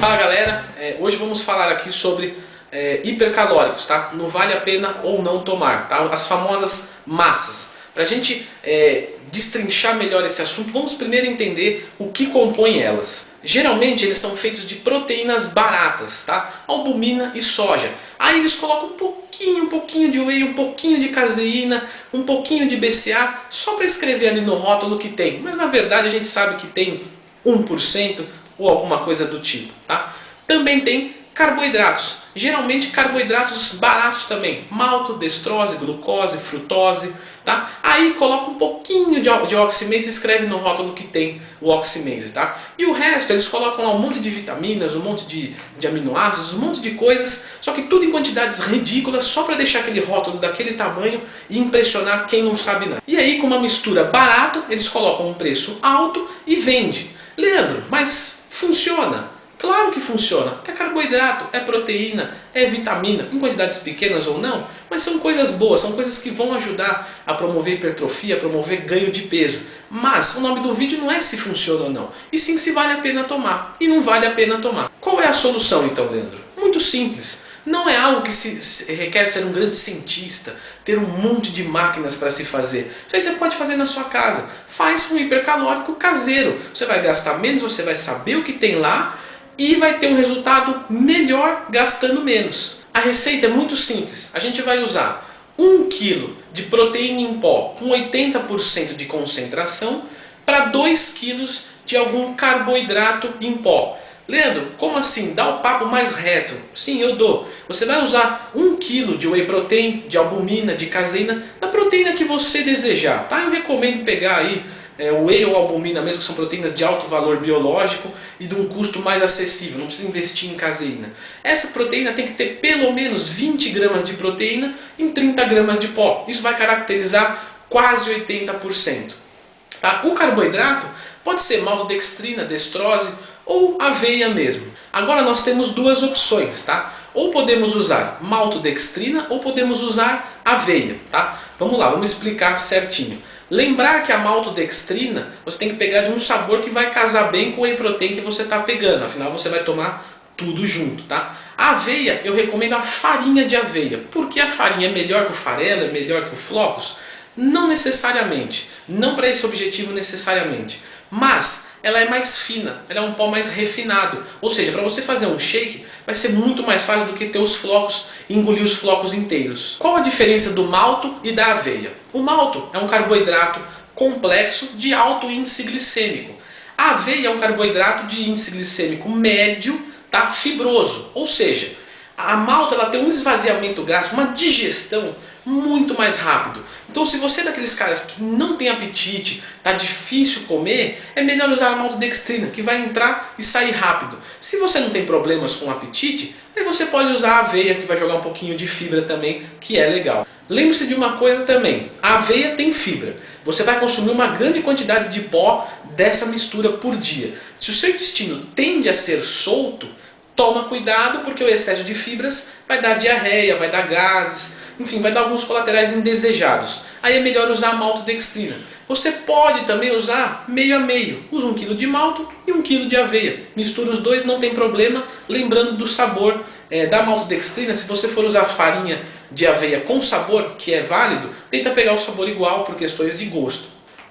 Fala galera, hoje vamos falar aqui sobre hipercalóricos, tá? Não vale a pena ou não tomar, tá? As famosas massas. Para a gente destrinchar melhor esse assunto, vamos primeiro entender o que compõe elas. Geralmente eles são feitos de proteínas baratas, tá? Albumina e soja. Aí eles colocam um pouquinho de whey, um pouquinho de caseína, um pouquinho de BCA, só para escrever ali no rótulo que tem. Mas na verdade a gente sabe que tem 1% ou alguma coisa do tipo, tá? Também tem carboidratos, geralmente carboidratos baratos também, malto, destrose, glucose, frutose, tá? Aí coloca um pouquinho de oximase e escreve no rótulo que tem o oximase, tá? E o resto eles colocam lá um monte de vitaminas, um monte de aminoácidos, um monte de coisas, só que tudo em quantidades ridículas, só para deixar aquele rótulo daquele tamanho e impressionar quem não sabe nada. E aí com uma mistura barata, eles colocam um preço alto e vende. Leandro, mas funciona? Claro que funciona. É carboidrato, é proteína, é vitamina, em quantidades pequenas ou não, mas são coisas boas, são coisas que vão ajudar a promover hipertrofia, a promover ganho de peso. Mas o nome do vídeo não é se funciona ou não, e sim se vale a pena tomar, e não vale a pena tomar. Qual é a solução então, Leandro? Muito simples. Não é algo que se requer ser um grande cientista, ter um monte de máquinas para se fazer. Isso aí você pode fazer na sua casa. Faz um hipercalórico caseiro. Você vai gastar menos, você vai saber o que tem lá e vai ter um resultado melhor gastando menos. A receita é muito simples. A gente vai usar 1 kg de proteína em pó com 80% de concentração para 2 kg de algum carboidrato em pó. Leandro, como assim? Dá o papo mais reto. Sim, eu dou. Você vai usar 1 kg de whey protein, de albumina, de caseína, da proteína que você desejar, tá? Eu recomendo pegar aí o whey ou albumina mesmo, que são proteínas de alto valor biológico e de um custo mais acessível, não precisa investir em caseína. Essa proteína tem que ter pelo menos 20 gramas de proteína em 30 gramas de pó. Isso vai caracterizar quase 80%. Tá? O carboidrato pode ser maltodextrina, destrose ou aveia mesmo. Agora nós temos duas opções, tá? Ou podemos usar maltodextrina ou podemos usar aveia, tá? Vamos lá, vamos explicar certinho. Lembrar que a maltodextrina você tem que pegar de um sabor que vai casar bem com o whey protein que você está pegando, afinal você vai tomar tudo junto, tá? A aveia, eu recomendo a farinha de aveia. Por que a farinha é melhor que o farelo, é melhor que o flocos? Não necessariamente, não para esse objetivo necessariamente, mas ela é mais fina, ela é um pó mais refinado, ou seja, para você fazer um shake vai ser muito mais fácil do que ter os flocos e engolir os flocos inteiros. Qual a diferença do malto e da aveia? O malto é um carboidrato complexo de alto índice glicêmico. A aveia é um carboidrato de índice glicêmico médio, tá? Fibroso, ou seja, a malta ela tem um esvaziamento gástrico, uma digestão muito mais rápido. Então se você é daqueles caras que não tem apetite, tá difícil comer, é melhor usar a maltodextrina, que vai entrar e sair rápido. Se você não tem problemas com apetite, aí você pode usar a aveia, que vai jogar um pouquinho de fibra também, que é legal. Lembre-se de uma coisa também, a aveia tem fibra. Você vai consumir uma grande quantidade de pó dessa mistura por dia. Se o seu intestino tende a ser solto, toma cuidado, porque o excesso de fibras vai dar diarreia, vai dar gases, enfim, vai dar alguns colaterais indesejados. Aí é melhor usar a maltodextrina. Você pode também usar meio a meio. Usa 1 kg de malto e 1 kg de aveia. Mistura os dois, não tem problema. Lembrando do sabor da maltodextrina, se você for usar farinha de aveia com sabor, que é válido, tenta pegar o sabor igual por questões de gosto.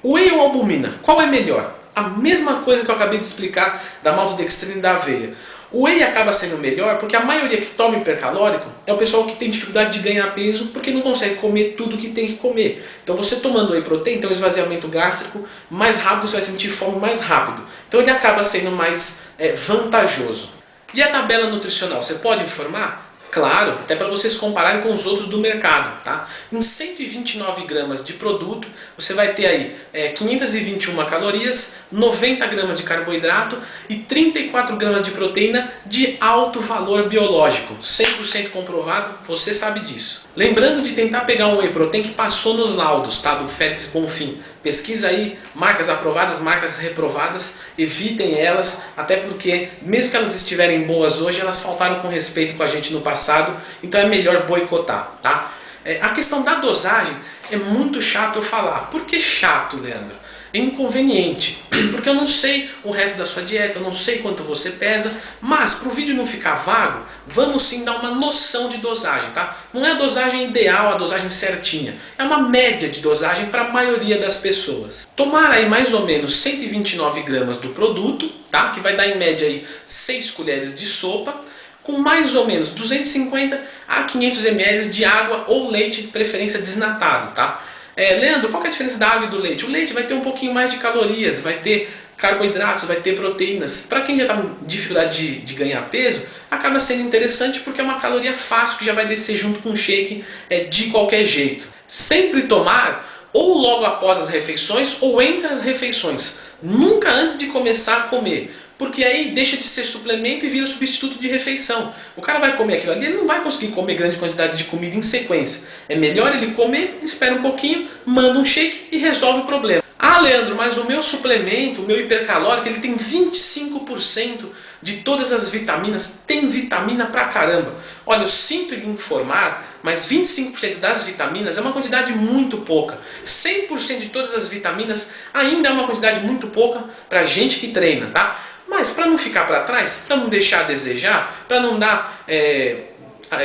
O whey ou albumina, qual é melhor? A mesma coisa que eu acabei de explicar da maltodextrina e da aveia. O whey acaba sendo melhor porque a maioria que toma hipercalórico é o pessoal que tem dificuldade de ganhar peso porque não consegue comer tudo que tem que comer. Então você tomando whey protein tem um esvaziamento gástrico mais rápido, você vai sentir fome mais rápido. Então ele acaba sendo mais vantajoso. E a tabela nutricional, você pode informar? Claro, até para vocês compararem com os outros do mercado, tá? Em 129 gramas de produto, você vai ter aí 521 calorias, 90 gramas de carboidrato e 34 gramas de proteína de alto valor biológico. 100% comprovado, você sabe disso. Lembrando de tentar pegar um whey protein que passou nos laudos, tá? Do Félix Bonfim. Pesquisa aí, marcas aprovadas, marcas reprovadas, evitem elas, até porque, mesmo que elas estiverem boas hoje, elas faltaram com respeito com a gente no passado, então é melhor boicotar, tá? A questão da dosagem é muito chato eu falar. Por que chato, Leandro? inconveniente, porque eu não sei o resto da sua dieta, eu não sei quanto você pesa, mas para o vídeo não ficar vago, vamos sim dar uma noção de dosagem, tá? Não é a dosagem ideal, a dosagem certinha, é uma média de dosagem para a maioria das pessoas. Tomar aí mais ou menos 129 gramas do produto, tá? Que vai dar em média aí 6 colheres de sopa, com mais ou menos 250 a 500 ml de água ou leite, de preferência desnatado, tá? Leandro, qual que é a diferença da água e do leite? O leite vai ter um pouquinho mais de calorias, vai ter carboidratos, vai ter proteínas. Para quem já está com dificuldade de ganhar peso, acaba sendo interessante porque é uma caloria fácil que já vai descer junto com o shake de qualquer jeito. Sempre tomar ou logo após as refeições ou entre as refeições, nunca antes de começar a comer. Porque aí deixa de ser suplemento e vira substituto de refeição. O cara vai comer aquilo ali, ele não vai conseguir comer grande quantidade de comida em sequência. É melhor ele comer, espera um pouquinho, manda um shake e resolve o problema. Ah, Leandro, mas o meu suplemento, o meu hipercalórico, ele tem 25% de todas as vitaminas. Tem vitamina pra caramba. Olha, eu sinto lhe informar, mas 25% das vitaminas é uma quantidade muito pouca. 100% de todas as vitaminas ainda é uma quantidade muito pouca pra gente que treina, tá? Mas para não ficar para trás, para não deixar a desejar, para não dar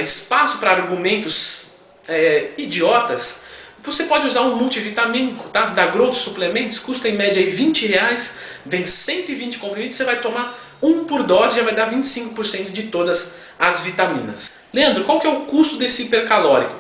espaço para argumentos idiotas, você pode usar um multivitamínico, tá? Da Growth Suplementos, custa em média aí R$20, vem 120 comprimidos, você vai tomar um por dose, já vai dar 25% de todas as vitaminas. Leandro, qual que é o custo desse hipercalórico?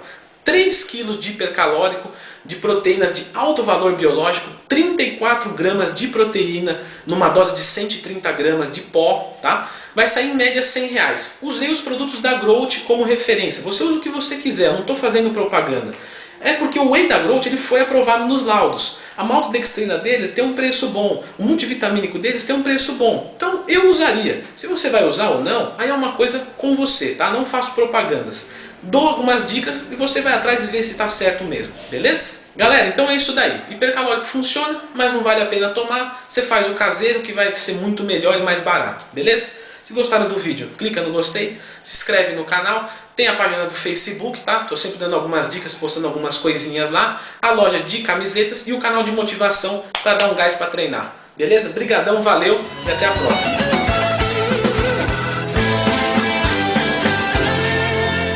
3 kg de hipercalórico, de proteínas de alto valor biológico, 34 gramas de proteína numa dose de 130 gramas de pó, tá? Vai sair em média R$100. Usei os produtos da Growth como referência. Você usa o que você quiser, eu não estou fazendo propaganda. É porque o whey da Growth ele foi aprovado nos laudos. A maltodextrina deles tem um preço bom, o multivitamínico deles tem um preço bom. Então eu usaria. Se você vai usar ou não, aí é uma coisa com você, tá? Não faço propagandas. Dou algumas dicas e você vai atrás e vê se está certo mesmo, beleza? Galera, então é isso daí. Hipercalórico funciona, mas não vale a pena tomar. Você faz o caseiro que vai ser muito melhor e mais barato, beleza? Se gostaram do vídeo, clica no gostei, se inscreve no canal, tem a página do Facebook, tá? Tô sempre dando algumas dicas, postando algumas coisinhas lá, a loja de camisetas e o canal de motivação para dar um gás para treinar. Beleza? Brigadão, valeu e até a próxima.